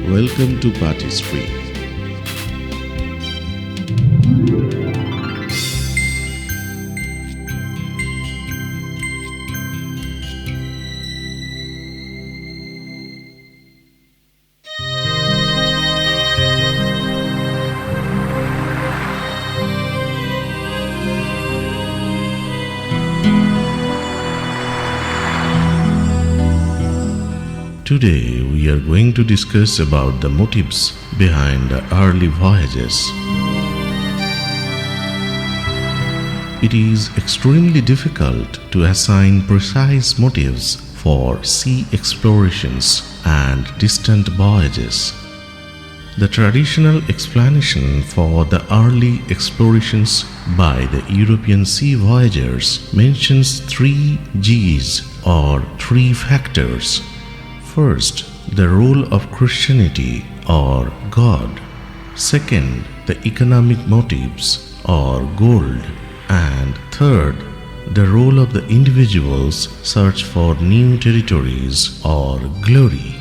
Welcome to Party Street. Today we are going to discuss about the motives behind the early voyages. It is extremely difficult to assign precise motives for sea explorations and distant voyages. The traditional explanation for the early explorations by the European sea voyagers mentions 3 G's or 3 factors. First, the role of Christianity or God. Second, the economic motives or gold. And third, the role of the individual's search for new territories or glory.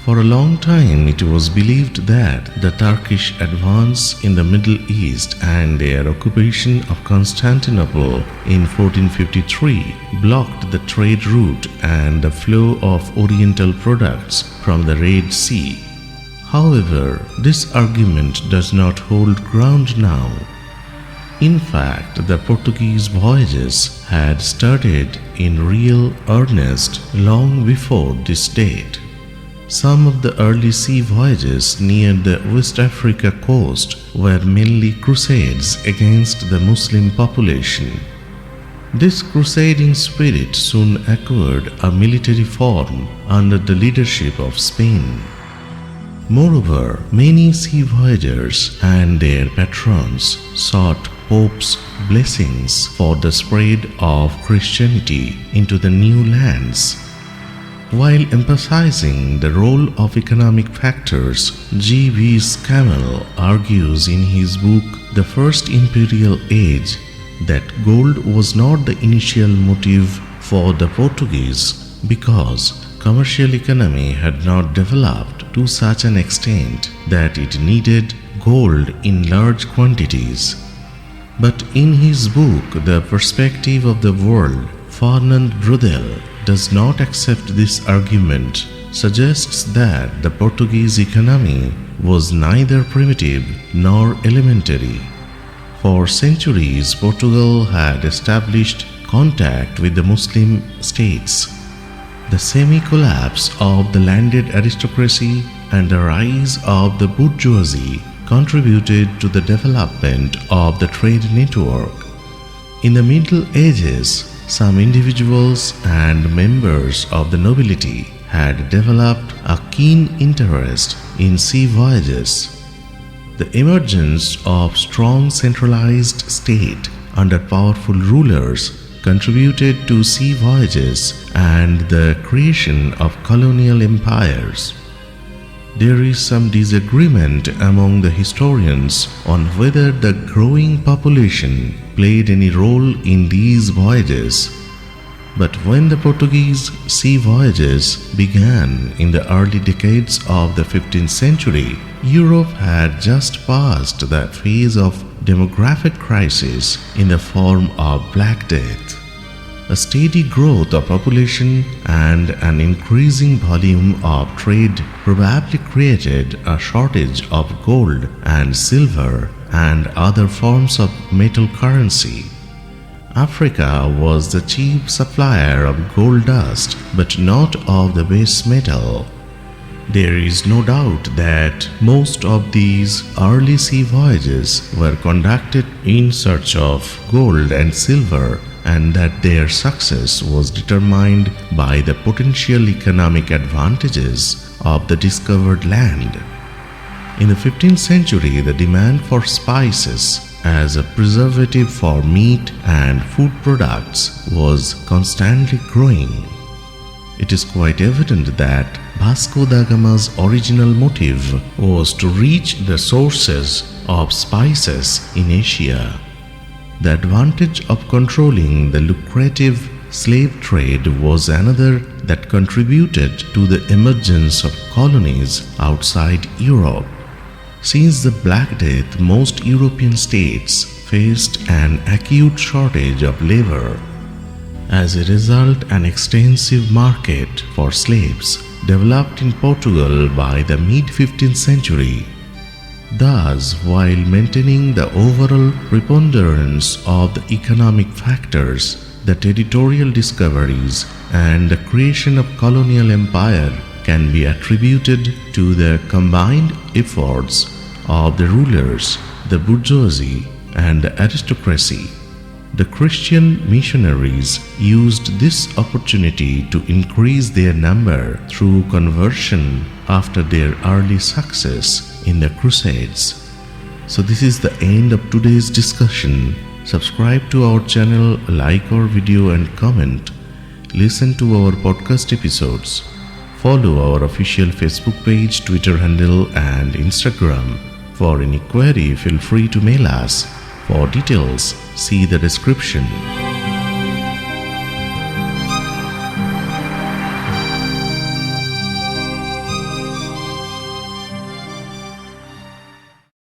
For a long time, it was believed that the Turkish advance in the Middle East and their occupation of Constantinople in 1453 blocked the trade route and the flow of Oriental products from the Red Sea. However, this argument does not hold ground now. In fact, the Portuguese voyages had started in real earnest long before this date. Some of the early sea voyages near the West Africa coast were mainly crusades against the Muslim population. This crusading spirit soon acquired a military form under the leadership of Spain. Moreover, many sea voyagers and their patrons sought Pope's blessings for the spread of Christianity into the new lands. While emphasizing the role of economic factors, G.V. Scammell argues in his book The First Imperial Age that gold was not the initial motive for the Portuguese because commercial economy had not developed to such an extent that it needed gold in large quantities. But in his book The Perspective of the World, Fernand Braudel does not accept this argument, suggests that the Portuguese economy was neither primitive nor elementary. For centuries, Portugal had established contact with the Muslim states. The semi-collapse of the landed aristocracy and the rise of the bourgeoisie contributed to the development of the trade network. In the Middle Ages, some individuals and members of the nobility had developed a keen interest in sea voyages. The emergence of strong centralized state under powerful rulers contributed to sea voyages and the creation of colonial empires. There is some disagreement among the historians on whether the growing population played any role in these voyages. But when the Portuguese sea voyages began in the early decades of the 15th century, Europe had just passed that phase of demographic crisis in the form of Black Death. A steady growth of population and an increasing volume of trade probably created a shortage of gold and silver and other forms of metal currency. Africa was the chief supplier of gold dust, but not of the base metal. There is no doubt that most of these early sea voyages were conducted in search of gold and silver, and that their success was determined by the potential economic advantages of the discovered land. In the 15th century, the demand for spices as a preservative for meat and food products was constantly growing. It is quite evident that Vasco da Gama's original motive was to reach the sources of spices in Asia. The advantage of controlling the lucrative slave trade was another that contributed to the emergence of colonies outside Europe. Since the Black Death, most European states faced an acute shortage of labor. As a result, an extensive market for slaves developed in Portugal by the mid-15th century. Thus, while maintaining the overall preponderance of the economic factors, the territorial discoveries and the creation of colonial empire can be attributed to the combined efforts of the rulers, the bourgeoisie, and the aristocracy. The Christian missionaries used this opportunity to increase their number through conversion after their early success in the Crusades. So this is the end of today's discussion. Subscribe to our channel, like our video and comment. Listen to our podcast episodes. Follow our official Facebook page, Twitter handle and Instagram. For any query, feel free to mail us. For details, see the description.